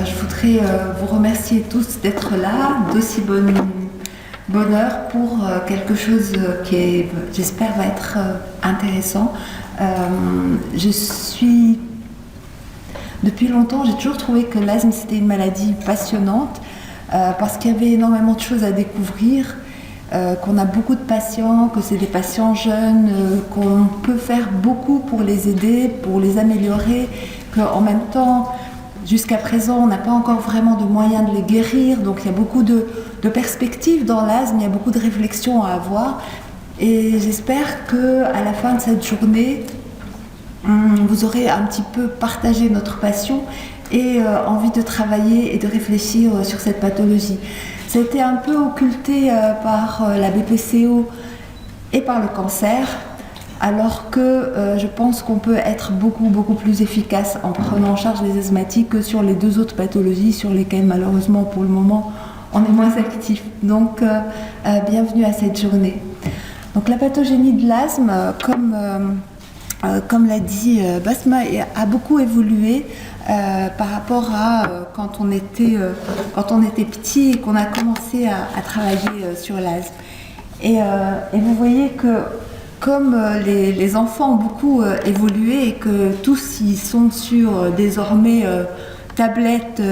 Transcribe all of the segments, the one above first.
je voudrais vous remercier tous d'être là, d'aussi bonheur pour quelque chose qui, j'espère, va être intéressant. Depuis longtemps, j'ai toujours trouvé que l'asthme, c'était une maladie passionnante parce qu'il y avait énormément de choses à découvrir, qu'on a beaucoup de patients, que c'est des patients jeunes, qu'on peut faire beaucoup pour les aider, pour les améliorer, qu'en même temps, jusqu'à présent, on n'a pas encore vraiment de moyens de les guérir, donc il y a beaucoup de perspectives dans l'asthme, il y a beaucoup de réflexions à avoir. Et j'espère qu'à la fin de cette journée, vous aurez un petit peu partagé notre passion et envie de travailler et de réfléchir sur cette pathologie. Ça a été un peu occulté par la BPCO et par le cancer, alors que je pense qu'on peut être beaucoup plus efficace en prenant en charge les asthmatiques que sur les deux autres pathologies sur lesquelles malheureusement pour le moment on est moins actif. Donc bienvenue à cette journée. Donc la pathogénie de l'asthme, comme l'a dit Basma, a beaucoup évolué par rapport à quand on était petit et qu'on a commencé à travailler sur l'asthme. Et vous voyez que comme les enfants ont beaucoup évolué et que tous ils sont sur désormais tablettes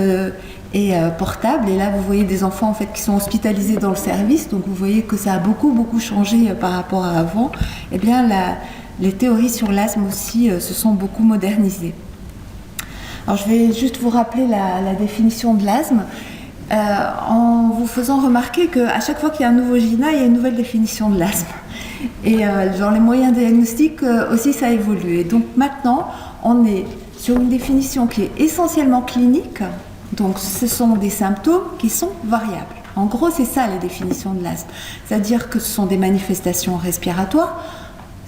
et portables, et là vous voyez des enfants en fait qui sont hospitalisés dans le service, donc vous voyez que ça a beaucoup changé par rapport à avant. Et bien les théories sur l'asthme aussi se sont beaucoup modernisées. Alors je vais juste vous rappeler la définition de l'asthme en vous faisant remarquer qu'à chaque fois qu'il y a un nouveau GINA, il y a une nouvelle définition de l'asthme. Et dans les moyens diagnostiques aussi ça a évolué. Donc maintenant on est sur une définition qui est essentiellement clinique, donc ce sont des symptômes qui sont variables. En gros c'est ça la définition de l'asthme, c'est-à-dire que ce sont des manifestations respiratoires,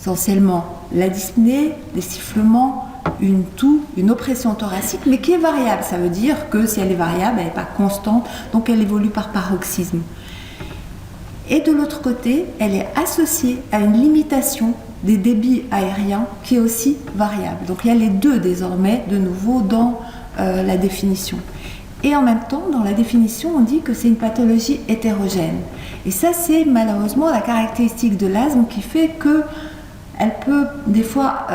essentiellement la dyspnée, les sifflements, une toux, une oppression thoracique, mais qui est variable. Ça veut dire que si elle est variable, elle n'est pas constante, donc elle évolue par paroxysme. Et de l'autre côté, elle est associée à une limitation des débits aériens qui est aussi variable. Donc il y a les deux désormais, de nouveau, dans la définition. Et en même temps, dans la définition, on dit que c'est une pathologie hétérogène. Et ça, c'est malheureusement la caractéristique de l'asthme qui fait qu'elle peut des fois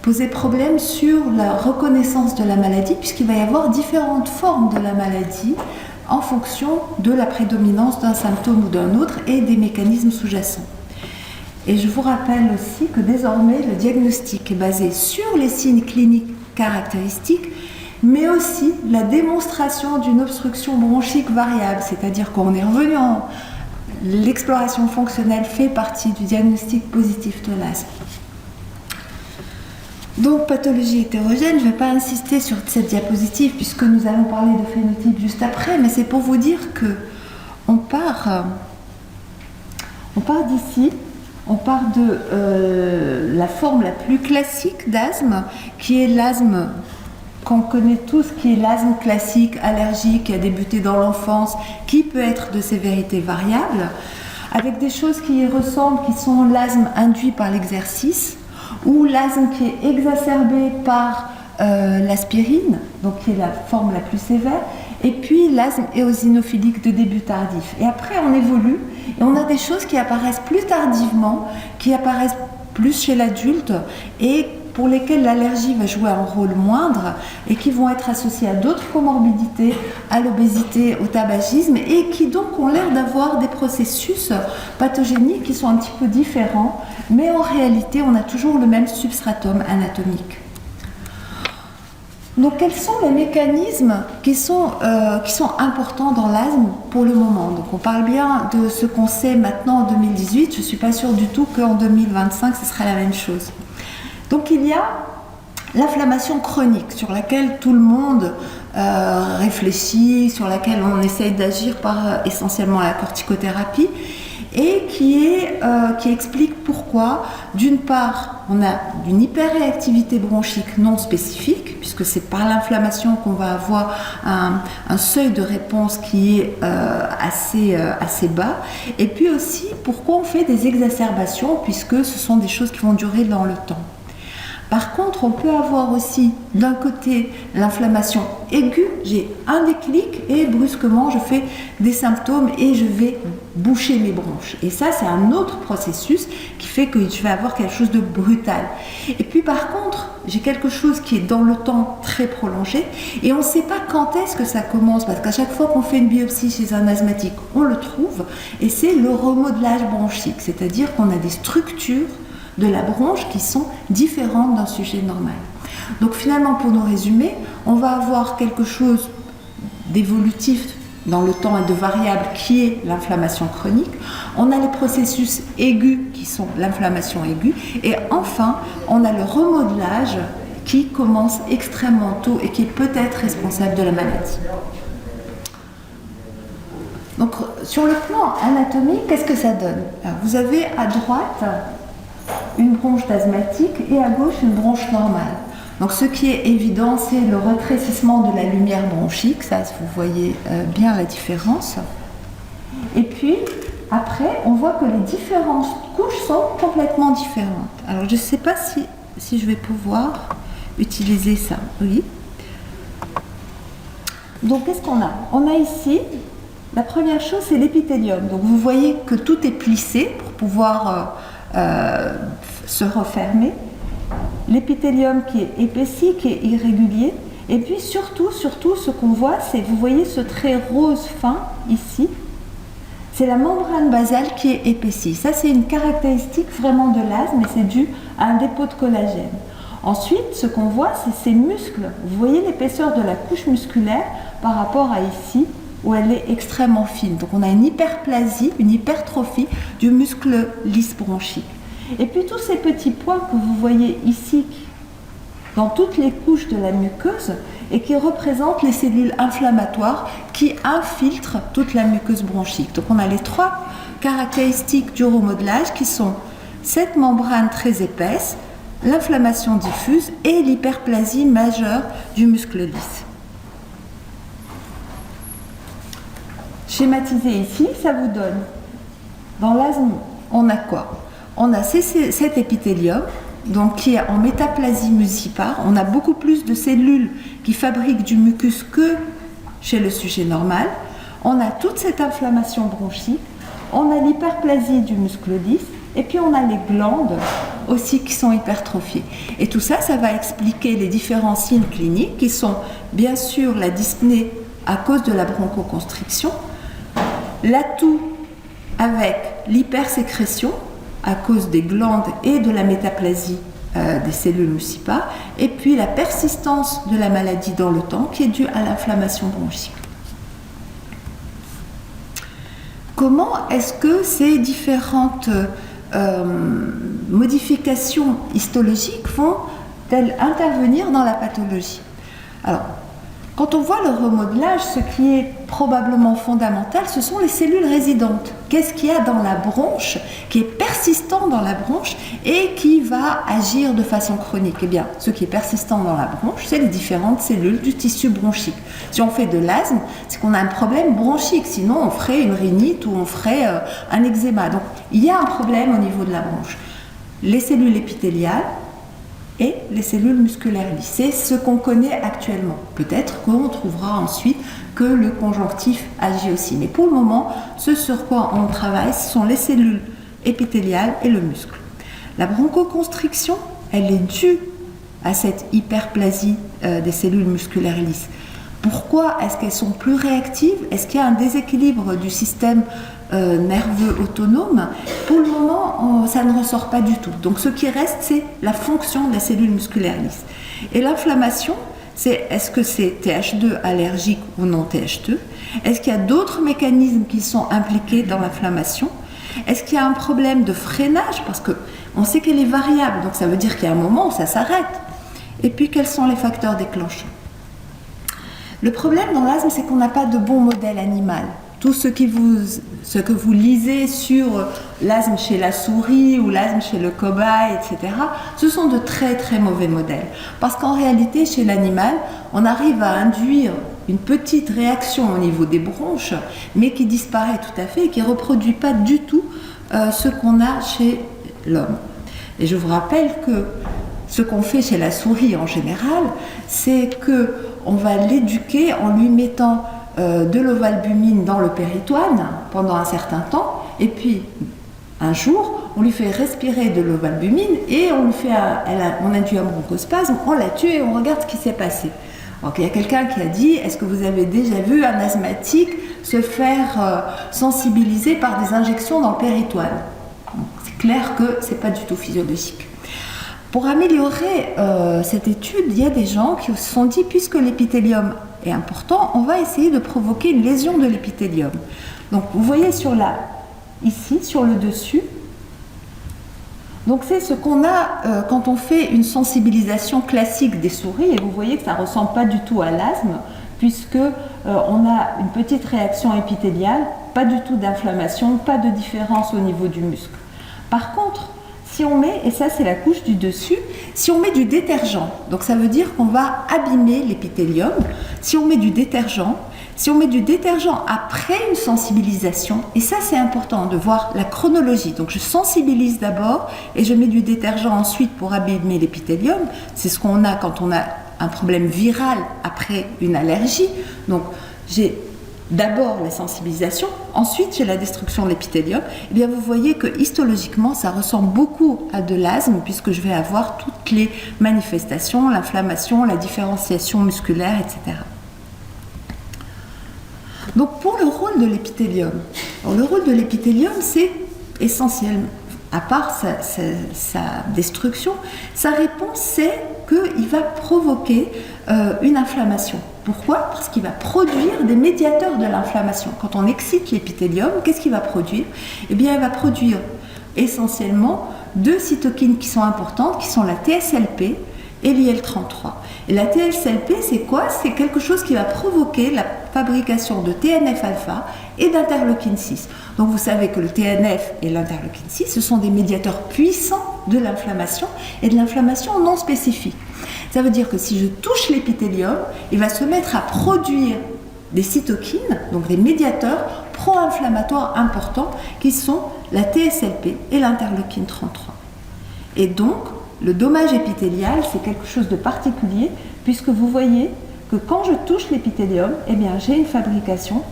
poser problème sur la reconnaissance de la maladie, puisqu'il va y avoir différentes formes de la maladie en fonction de la prédominance d'un symptôme ou d'un autre et des mécanismes sous-jacents. Et je vous rappelle aussi que désormais le diagnostic est basé sur les signes cliniques caractéristiques, mais aussi la démonstration d'une obstruction bronchique variable, c'est-à-dire qu'on est revenu l'exploration fonctionnelle fait partie du diagnostic positif de l'asthme. Donc, pathologie hétérogène, je ne vais pas insister sur cette diapositive puisque nous allons parler de phénotype juste après, mais c'est pour vous dire que on part d'ici, on part de la forme la plus classique d'asthme, qui est l'asthme qu'on connaît tous, qui est l'asthme classique, allergique, qui a débuté dans l'enfance, qui peut être de sévérité variable, avec des choses qui y ressemblent, qui sont l'asthme induit par l'exercice, ou l'asthme qui est exacerbé par l'aspirine, donc qui est la forme la plus sévère, et puis l'asthme éosinophilique de début tardif. Et après on évolue, et on a des choses qui apparaissent plus tardivement, qui apparaissent plus chez l'adulte, et pour lesquelles l'allergie va jouer un rôle moindre, et qui vont être associées à d'autres comorbidités, à l'obésité, au tabagisme, et qui donc ont l'air d'avoir des processus pathogéniques qui sont un petit peu différents, mais en réalité on a toujours le même substratum anatomique. Donc quels sont les mécanismes qui sont importants dans l'asthme pour le moment? Donc on parle bien de ce qu'on sait maintenant en 2018, je ne suis pas sûre du tout qu'en 2025 ce sera la même chose. Donc il y a l'inflammation chronique sur laquelle tout le monde réfléchit, sur laquelle on essaye d'agir par essentiellement la corticothérapie, et qui explique pourquoi, d'une part, on a une hyperréactivité bronchique non spécifique, puisque c'est par l'inflammation qu'on va avoir un seuil de réponse qui est assez bas, et puis aussi pourquoi on fait des exacerbations, puisque ce sont des choses qui vont durer dans le temps. Par contre, on peut avoir aussi d'un côté l'inflammation aiguë, j'ai un déclic et brusquement je fais des symptômes et je vais boucher mes bronches. Et ça, c'est un autre processus qui fait que je vais avoir quelque chose de brutal. Et puis par contre, j'ai quelque chose qui est dans le temps très prolongé et on ne sait pas quand est-ce que ça commence, parce qu'à chaque fois qu'on fait une biopsie chez un asthmatique, on le trouve, et c'est le remodelage bronchique, c'est-à-dire qu'on a des structures de la bronche qui sont différentes d'un sujet normal. Donc finalement, pour nous résumer, on va avoir quelque chose d'évolutif dans le temps et de variable qui est l'inflammation chronique. On a les processus aigus qui sont l'inflammation aiguë. Et enfin, on a le remodelage qui commence extrêmement tôt et qui est peut-être responsable de la maladie. Donc sur le plan anatomique, qu'est-ce que ça donne? Alors, vous avez à droite une bronche d'asthmatique et à gauche une bronche normale. Donc ce qui est évident, c'est le rétrécissement de la lumière bronchique, ça vous voyez bien la différence. Et puis après, on voit que les différentes couches sont complètement différentes. Alors je ne sais pas si je vais pouvoir utiliser ça. Oui. Donc qu'est-ce qu'on a? On a ici, la première chose, c'est l'épithélium. Donc vous voyez que tout est plissé pour pouvoir se refermer. L'épithélium qui est épaissi, qui est irrégulier. Et puis surtout, ce qu'on voit, c'est, vous voyez ce trait rose fin ici, c'est la membrane basale qui est épaissie. Ça, c'est une caractéristique vraiment de l'asthme, et c'est dû à un dépôt de collagène. Ensuite, ce qu'on voit, c'est ces muscles. Vous voyez l'épaisseur de la couche musculaire par rapport à ici, où elle est extrêmement fine. Donc on a une hyperplasie, une hypertrophie du muscle lisse bronchique. Et puis tous ces petits points que vous voyez ici, dans toutes les couches de la muqueuse, et qui représentent les cellules inflammatoires qui infiltrent toute la muqueuse bronchique. Donc on a les trois caractéristiques du remodelage qui sont cette membrane très épaisse, l'inflammation diffuse et l'hyperplasie majeure du muscle lisse. Schématisé ici, ça vous donne, dans l'asthme, on a quoi? On a cet épithélium, donc qui est en métaplasie muscipare. On a beaucoup plus de cellules qui fabriquent du mucus que chez le sujet normal. On a toute cette inflammation bronchique, on a l'hyperplasie du muscle lisse, et puis on a les glandes aussi qui sont hypertrophiées. Et tout ça, ça va expliquer les différents signes cliniques qui sont bien sûr la dyspnée à cause de la bronchoconstriction, l'atout avec l'hypersécrétion à cause des glandes et de la métaplasie des cellules mucipares, et puis la persistance de la maladie dans le temps qui est due à l'inflammation bronchique. Comment est-ce que ces différentes modifications histologiques vont-elles intervenir dans la pathologie? Alors, quand on voit le remodelage, ce qui est probablement fondamental, ce sont les cellules résidentes. Qu'est-ce qu'il y a dans la bronche, qui est persistant dans la bronche et qui va agir de façon chronique? Eh bien, ce qui est persistant dans la bronche, c'est les différentes cellules du tissu bronchique. Si on fait de l'asthme, c'est qu'on a un problème bronchique, sinon on ferait une rhinite ou on ferait un eczéma. Donc, il y a un problème au niveau de la bronche. Les cellules épithéliales et les cellules musculaires lisses. C'est ce qu'on connaît actuellement. Peut-être qu'on trouvera ensuite que le conjonctif agit aussi. Mais pour le moment, ce sur quoi on travaille, ce sont les cellules épithéliales et le muscle. La bronchoconstriction, elle est due à cette hyperplasie des cellules musculaires lisses. Pourquoi est-ce qu'elles sont plus réactives? Est-ce qu'il y a un déséquilibre du système nerveux autonome? Pour le moment, ça ne ressort pas du tout. Donc ce qui reste, c'est la fonction des cellules musculaires lisses. Et l'inflammation, c'est est-ce que c'est Th2 allergique ou non Th2? Est-ce qu'il y a d'autres mécanismes qui sont impliqués dans l'inflammation? Est-ce qu'il y a un problème de freinage? Parce qu'on sait qu'elle est variable, donc ça veut dire qu'il y a un moment où ça s'arrête. Et puis quels sont les facteurs déclenchants? Le problème dans l'asthme, c'est qu'on n'a pas de bon modèle animal. Tout ce que vous lisez sur l'asthme chez la souris ou l'asthme chez le cobaye, etc., ce sont de très très mauvais modèles. Parce qu'en réalité, chez l'animal, on arrive à induire une petite réaction au niveau des bronches, mais qui disparaît tout à fait et qui ne reproduit pas du tout ce qu'on a chez l'homme. Et je vous rappelle que ce qu'on fait chez la souris en général, c'est qu'on va l'éduquer en lui mettant de l'ovalbumine dans le péritoine pendant un certain temps, et puis un jour, on lui fait respirer de l'ovalbumine et on induit un bronchospasme, on la tue et on regarde ce qui s'est passé. Donc, il y a quelqu'un qui a dit, est-ce que vous avez déjà vu un asthmatique se faire sensibiliser par des injections dans le péritoine? C'est clair que ce n'est pas du tout physiologique. Pour améliorer cette étude, il y a des gens qui se sont dit, puisque l'épithélium est important, on va essayer de provoquer une lésion de l'épithélium. Donc vous voyez ici, sur le dessus, donc c'est ce qu'on a quand on fait une sensibilisation classique des souris, et vous voyez que ça ne ressemble pas du tout à l'asthme, puisque on a une petite réaction épithéliale, pas du tout d'inflammation, pas de différence au niveau du muscle. Par contre, si on met, et ça c'est la couche du dessus, si on met du détergent, donc ça veut dire qu'on va abîmer l'épithélium. Si on met du détergent après une sensibilisation, et ça c'est important de voir la chronologie, donc je sensibilise d'abord et je mets du détergent ensuite pour abîmer l'épithélium, c'est ce qu'on a quand on a un problème viral après une allergie, donc j'ai d'abord la sensibilisation, ensuite j'ai la destruction de l'épithélium. Et bien vous voyez que histologiquement ça ressemble beaucoup à de l'asthme puisque je vais avoir toutes les manifestations, l'inflammation, la différenciation musculaire, etc. Donc pour le rôle de l'épithélium, le rôle de l'épithélium c'est essentiellement, à part sa destruction, sa réponse c'est qu'il va provoquer une inflammation. Pourquoi? Parce qu'il va produire des médiateurs de l'inflammation. Quand on excite l'épithélium, qu'est-ce qu'il va produire? Eh bien, il va produire essentiellement deux cytokines qui sont importantes, qui sont la TSLP et l'IL-33. Et la TSLP, c'est quoi? C'est quelque chose qui va provoquer la fabrication de TNF-alpha et d'interleukine 6. Donc vous savez que le TNF et l'interleukine 6, ce sont des médiateurs puissants de l'inflammation et de l'inflammation non spécifique. Ça veut dire que si je touche l'épithélium, il va se mettre à produire des cytokines, donc des médiateurs pro-inflammatoires importants qui sont la TSLP et l'interleukine 33. Et donc, le dommage épithélial, c'est quelque chose de particulier puisque vous voyez que quand je touche l'épithélium, eh bien, j'ai une fabrication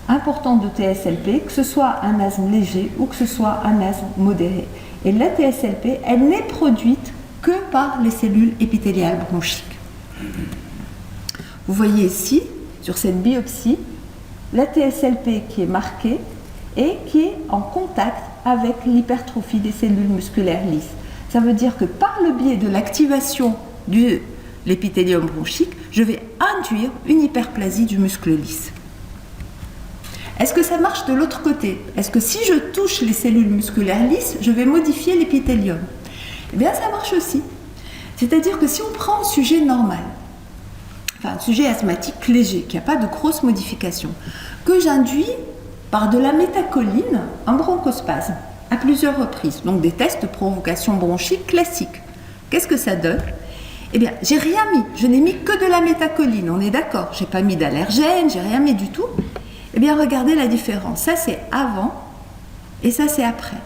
importante de TSLP, que ce soit un asthme léger ou que ce soit un asthme modéré. Et la TSLP, elle n'est produite que par les cellules épithéliales bronchiques. Vous voyez ici, sur cette biopsie, la TSLP qui est marquée et qui est en contact avec l'hypertrophie des cellules musculaires lisses. Ça veut dire que par le biais de l'activation de l'épithélium bronchique, je vais induire une hyperplasie du muscle lisse. Est-ce que ça marche de l'autre côté? Est-ce que si je touche les cellules musculaires lisses, je vais modifier l'épithélium? Eh bien, ça marche aussi. C'est-à-dire que si on prend un sujet normal, enfin un sujet asthmatique léger, qui n'a pas de grosses modifications, que j'induis par de la métacholine, un bronchospasme, à plusieurs reprises, donc des tests de provocation bronchique classiques. Qu'est-ce que ça donne? Eh bien, j'ai rien mis, je n'ai mis que de la métacholine, on est d'accord, j'ai pas mis d'allergène, j'ai rien mis du tout. Eh bien, regardez la différence, ça c'est avant et ça c'est après.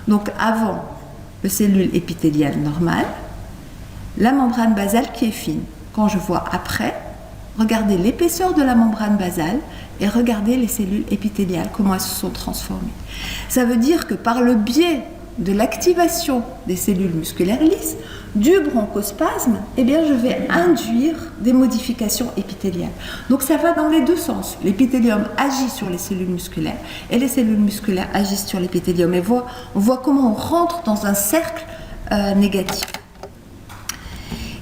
Donc avant, le cellule épithéliale normale, la membrane basale qui est fine. Quand je vois après, regardez l'épaisseur de la membrane basale et regardez les cellules épithéliales, comment elles se sont transformées. Ça veut dire que par le biais de l'activation des cellules musculaires lisses, du bronchospasme, eh bien je vais induire des modifications épithéliales. Donc ça va dans les deux sens. L'épithélium agit sur les cellules musculaires et les cellules musculaires agissent sur l'épithélium. Et on voit comment on rentre dans un cercle négatif.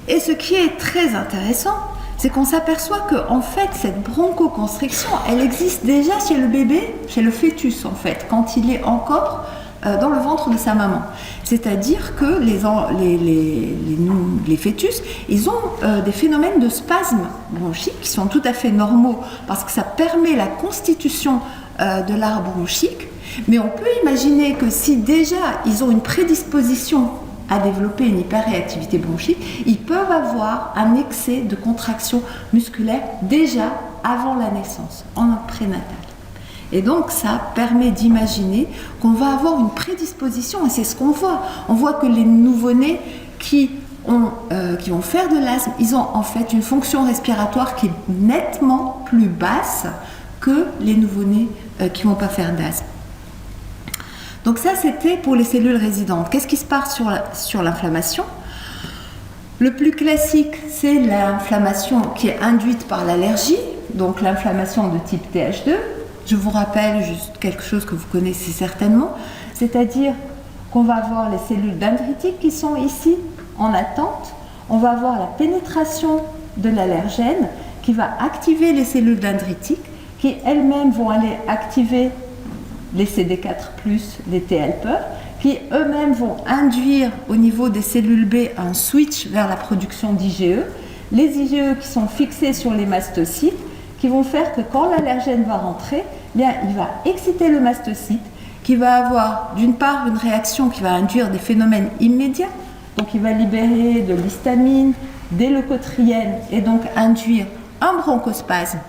Et ce qui est très intéressant, c'est qu'on s'aperçoit que en fait cette bronchoconstriction, elle existe déjà chez le bébé, chez le fœtus en fait, quand il est encore dans le ventre de sa maman. C'est-à-dire que les fœtus, ils ont des phénomènes de spasmes bronchiques qui sont tout à fait normaux parce que ça permet la constitution de l'arbre bronchique. Mais on peut imaginer que si déjà ils ont une prédisposition à développer une hyperréactivité bronchique, ils peuvent avoir un excès de contraction musculaire déjà avant la naissance, en prénatal. Et donc ça permet d'imaginer qu'on va avoir une prédisposition, et c'est ce qu'on voit. On voit que les nouveau-nés qui vont faire de l'asthme, ils ont en fait une fonction respiratoire qui est nettement plus basse que les nouveau-nés qui ne vont pas faire d'asthme. Donc ça, c'était pour les cellules résidentes. Qu'est-ce qui se passe sur l'inflammation ? Le plus classique, c'est l'inflammation qui est induite par l'allergie, donc l'inflammation de type Th2. Je vous rappelle juste quelque chose que vous connaissez certainement, c'est-à-dire qu'on va avoir les cellules dendritiques qui sont ici en attente. On va avoir la pénétration de l'allergène qui va activer les cellules dendritiques qui elles-mêmes vont aller activer les CD4+, les T-helpers, qui eux-mêmes vont induire au niveau des cellules B un switch vers la production d'IgE. Les IgE qui sont fixés sur les mastocytes, qui vont faire que quand l'allergène va rentrer, bien, il va exciter le mastocyte, qui va avoir d'une part une réaction qui va induire des phénomènes immédiats, donc il va libérer de l'histamine, des leucotriènes et donc induire un bronchospasme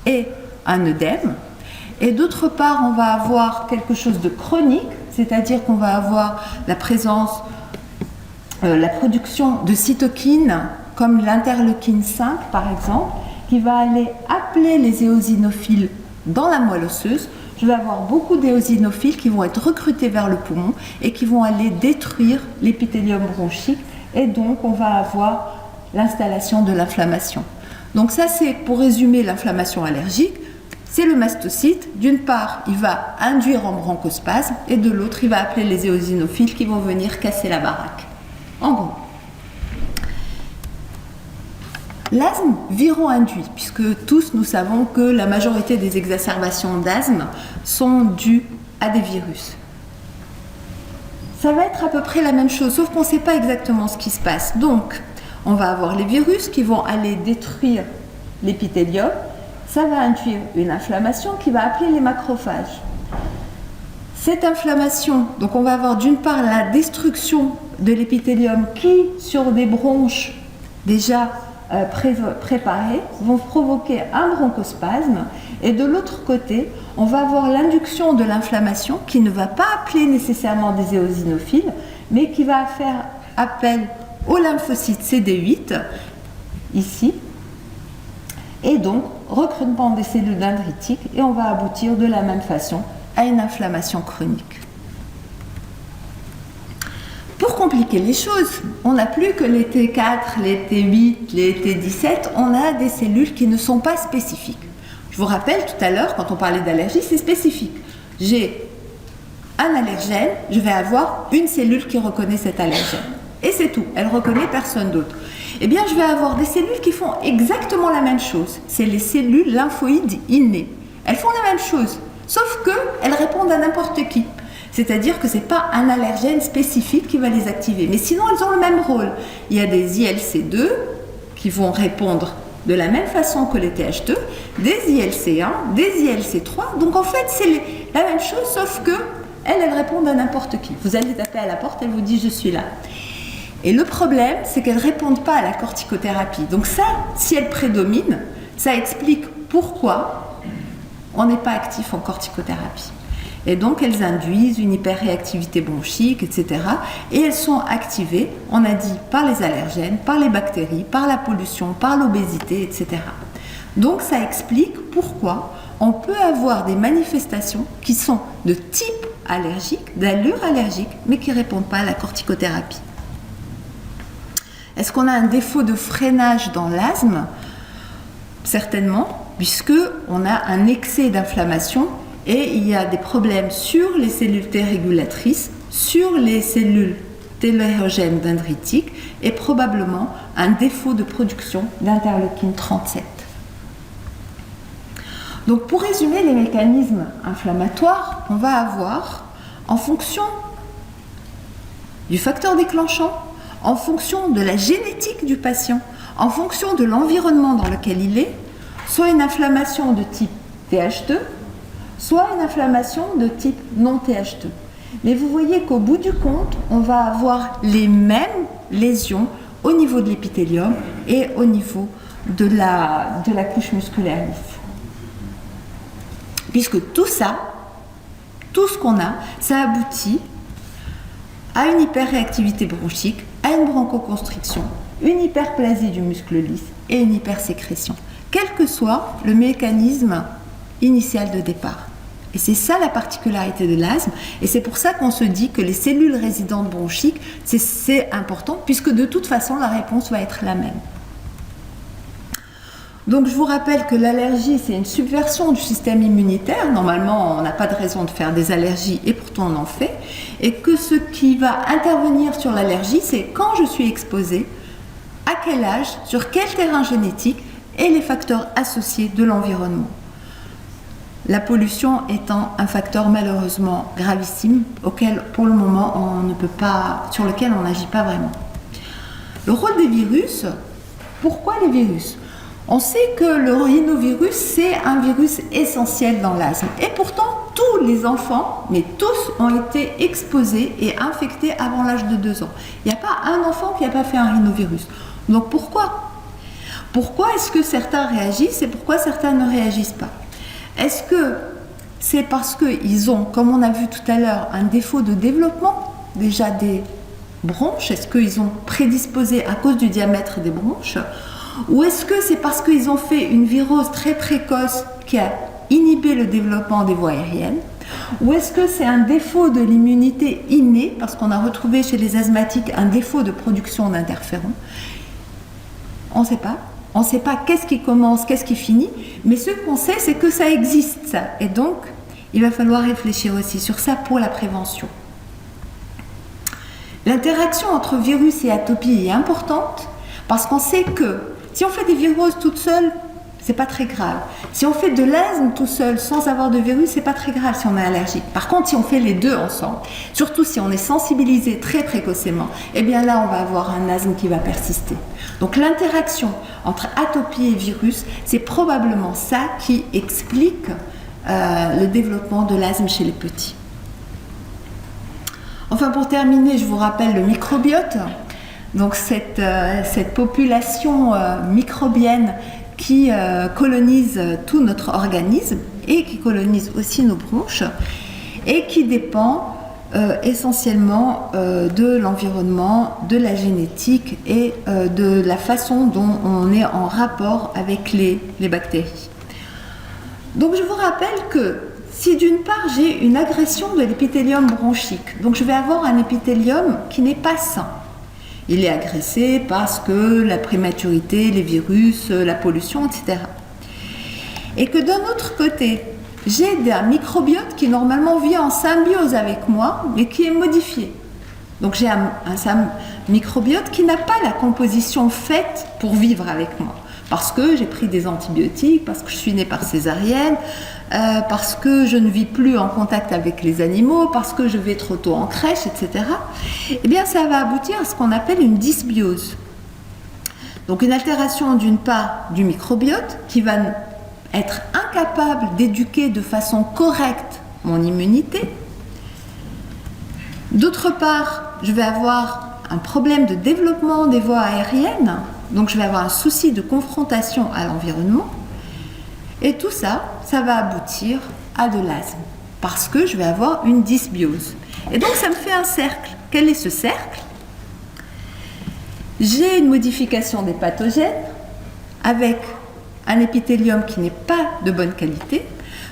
et un œdème. Et d'autre part, on va avoir quelque chose de chronique, c'est-à-dire qu'on va avoir la présence, la production de cytokines, comme l'interleukine 5 par exemple, qui va aller appeler les éosinophiles dans la moelle osseuse. Je vais avoir beaucoup d'éosinophiles qui vont être recrutés vers le poumon et qui vont aller détruire l'épithélium bronchique, et donc on va avoir l'installation de l'inflammation. Donc ça, c'est pour résumer l'inflammation allergique. C'est le mastocyte, d'une part, il va induire en bronchospasme, et de l'autre, il va appeler les éosinophiles qui vont venir casser la baraque. En gros, l'asthme viro-induit, puisque tous nous savons que la majorité des exacerbations d'asthme sont dues à des virus. Ça va être à peu près la même chose, sauf qu'on ne sait pas exactement ce qui se passe. Donc, on va avoir les virus qui vont aller détruire l'épithélium. Ça va induire une inflammation qui va appeler les macrophages. Cette inflammation, donc on va avoir d'une part la destruction de l'épithélium qui, sur des bronches déjà préparées, vont provoquer un bronchospasme, et de l'autre côté, on va avoir l'induction de l'inflammation qui ne va pas appeler nécessairement des éosinophiles, mais qui va faire appel aux lymphocytes CD8, ici, et donc recrutement des cellules dendritiques, et on va aboutir de la même façon à une inflammation chronique. Pour compliquer les choses, on n'a plus que les T4, les T8, les T17, on a des cellules qui ne sont pas spécifiques. Je vous rappelle tout à l'heure, quand on parlait d'allergie, c'est spécifique. J'ai un allergène, je vais avoir une cellule qui reconnaît cet allergène. Et c'est tout, elle reconnaît personne d'autre. Eh bien, je vais avoir des cellules qui font exactement la même chose. C'est les cellules lymphoïdes innées. Elles font la même chose, sauf qu'elles répondent à n'importe qui. C'est-à-dire que ce n'est pas un allergène spécifique qui va les activer. Mais sinon, elles ont le même rôle. Il y a des ILC2 qui vont répondre de la même façon que les Th2, des ILC1, des ILC3. Donc en fait, c'est la même chose, sauf qu'elles répondent à n'importe qui. Vous allez taper à la porte, elle vous dit « je suis là ». Et le problème, c'est qu'elles ne répondent pas à la corticothérapie. Donc ça, si elles prédominent, ça explique pourquoi on n'est pas actif en corticothérapie. Et donc, elles induisent une hyperréactivité bronchique, etc. Et elles sont activées, on a dit, par les allergènes, par les bactéries, par la pollution, par l'obésité, etc. Donc, ça explique pourquoi on peut avoir des manifestations qui sont de type allergique, d'allure allergique, mais qui ne répondent pas à la corticothérapie. Est-ce qu'on a un défaut de freinage dans l'asthme ? Certainement, puisqu'on a un excès d'inflammation et il y a des problèmes sur les cellules T régulatrices, sur les cellules télérogènes dendritiques et probablement un défaut de production d'interleukine 37. Donc pour résumer les mécanismes inflammatoires, on va avoir, en fonction du facteur déclenchant, en fonction de la génétique du patient, en fonction de l'environnement dans lequel il est, soit une inflammation de type Th2, soit une inflammation de type non Th2. Mais vous voyez qu'au bout du compte, on va avoir les mêmes lésions au niveau de l'épithélium et au niveau de la couche musculaire lisse. Puisque tout ça, tout ce qu'on a, ça aboutit à une hyperréactivité bronchique à une bronchoconstriction, une hyperplasie du muscle lisse et une hypersécrétion, quel que soit le mécanisme initial de départ. Et c'est ça la particularité de l'asthme, et c'est pour ça qu'on se dit que les cellules résidentes bronchiques, c'est important, puisque de toute façon la réponse va être la même. Donc je vous rappelle que l'allergie, c'est une subversion du système immunitaire. Normalement, on n'a pas de raison de faire des allergies, et pourtant on en fait. Et que ce qui va intervenir sur l'allergie, c'est quand je suis exposée, à quel âge, sur quel terrain génétique, et les facteurs associés de l'environnement. La pollution étant un facteur malheureusement gravissime, auquel pour le moment on ne peut pas, sur lequel on n'agit pas vraiment. Le rôle des virus, pourquoi les virus ? On sait que le rhinovirus, c'est un virus essentiel dans l'asthme. Et pourtant, tous les enfants, mais tous, ont été exposés et infectés avant l'âge de 2 ans. Il n'y a pas un enfant qui n'a pas fait un rhinovirus. Donc pourquoi ? Pourquoi est-ce que certains réagissent et pourquoi certains ne réagissent pas ? Est-ce que c'est parce qu'ils ont, comme on a vu tout à l'heure, un défaut de développement déjà des bronches ? Est-ce qu'ils ont prédisposé à cause du diamètre des bronches ? Ou est-ce que c'est parce qu'ils ont fait une virose très précoce qui a inhibé le développement des voies aériennes ? Ou est-ce que c'est un défaut de l'immunité innée, parce qu'on a retrouvé chez les asthmatiques un défaut de production d'interférons ? On ne sait pas. On ne sait pas qu'est-ce qui commence, qu'est-ce qui finit, mais ce qu'on sait, c'est que ça existe, ça. Et donc, il va falloir réfléchir aussi sur ça pour la prévention. L'interaction entre virus et atopie est importante, parce qu'on sait que si on fait des viroses toutes seules, c'est pas très grave. Si on fait de l'asthme tout seul, sans avoir de virus, c'est pas très grave si on est allergique. Par contre, si on fait les deux ensemble, surtout si on est sensibilisé très précocement, eh bien là, on va avoir un asthme qui va persister. Donc l'interaction entre atopie et virus, c'est probablement ça qui explique le développement de l'asthme chez les petits. Enfin, pour terminer, je vous rappelle le microbiote. Donc cette population microbienne qui colonise tout notre organisme et qui colonise aussi nos bronches et qui dépend essentiellement de l'environnement, de la génétique et de la façon dont on est en rapport avec les bactéries. Donc je vous rappelle que si d'une part j'ai une agression de l'épithélium bronchique, donc je vais avoir un épithélium qui n'est pas sain. Il est agressé parce que la prématurité, les virus, la pollution, etc. Et que d'un autre côté, j'ai un microbiote qui normalement vit en symbiose avec moi, mais qui est modifié. Donc j'ai un microbiote qui n'a pas la composition faite pour vivre avec moi. Parce que j'ai pris des antibiotiques, parce que je suis née par césarienne, parce que je ne vis plus en contact avec les animaux, parce que je vais trop tôt en crèche, etc. Eh bien, ça va aboutir à ce qu'on appelle une dysbiose. Donc, une altération d'une part du microbiote qui va être incapable d'éduquer de façon correcte mon immunité. D'autre part, je vais avoir un problème de développement des voies aériennes. Donc je vais avoir un souci de confrontation à l'environnement. Et tout ça, ça va aboutir à de l'asthme. Parce que je vais avoir une dysbiose. Et donc ça me fait un cercle. Quel est ce cercle ? J'ai une modification des pathogènes avec un épithélium qui n'est pas de bonne qualité.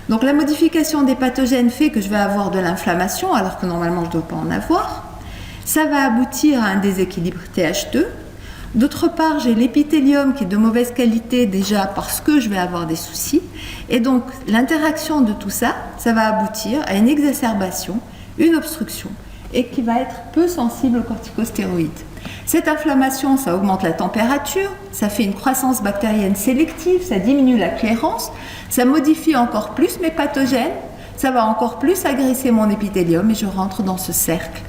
Donc la modification des pathogènes fait que je vais avoir de l'inflammation alors que normalement je ne dois pas en avoir. Ça va aboutir à un déséquilibre TH2. D'autre part, j'ai l'épithélium qui est de mauvaise qualité déjà parce que je vais avoir des soucis. Et donc, l'interaction de tout ça, ça va aboutir à une exacerbation, une obstruction, et qui va être peu sensible aux corticostéroïdes. Cette inflammation, ça augmente la température, ça fait une croissance bactérienne sélective, ça diminue la clairance, ça modifie encore plus mes pathogènes, ça va encore plus agresser mon épithélium et je rentre dans ce cercle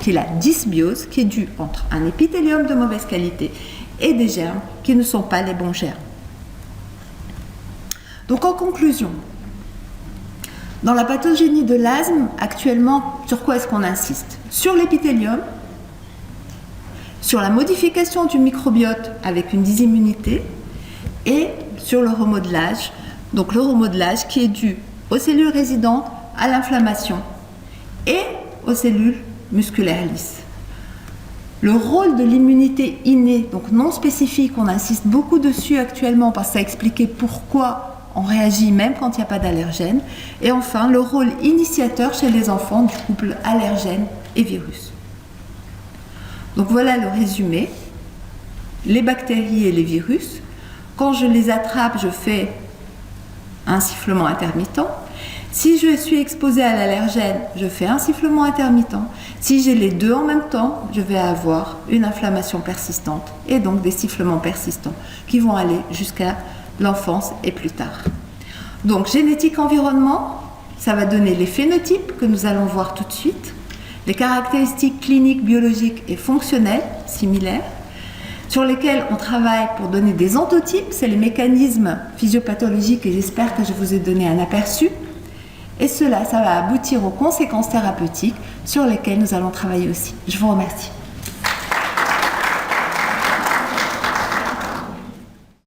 qui est la dysbiose, qui est due entre un épithélium de mauvaise qualité et des germes qui ne sont pas les bons germes. Donc en conclusion, dans la pathogénie de l'asthme, actuellement, sur quoi est-ce qu'on insiste ? Sur l'épithélium, sur la modification du microbiote avec une dysimmunité et sur le remodelage. Donc le remodelage qui est dû aux cellules résidentes, à l'inflammation et aux cellules musculaires lisses. Le rôle de l'immunité innée, donc non spécifique, on insiste beaucoup dessus actuellement parce que ça expliquait pourquoi on réagit même quand il n'y a pas d'allergène. Et enfin, le rôle initiateur chez les enfants du couple allergène et virus. Donc voilà le résumé. Les bactéries et les virus. Quand je les attrape, je fais un sifflement intermittent. Si je suis exposée à l'allergène, je fais un sifflement intermittent. Si j'ai les deux en même temps, je vais avoir une inflammation persistante et donc des sifflements persistants qui vont aller jusqu'à l'enfance et plus tard. Donc génétique environnement, ça va donner les phénotypes que nous allons voir tout de suite, les caractéristiques cliniques, biologiques et fonctionnelles similaires, sur lesquels on travaille pour donner des ontotypes, c'est les mécanismes physiopathologiques et j'espère que je vous ai donné un aperçu. Et cela, ça va aboutir aux conséquences thérapeutiques sur lesquelles nous allons travailler aussi. Je vous remercie.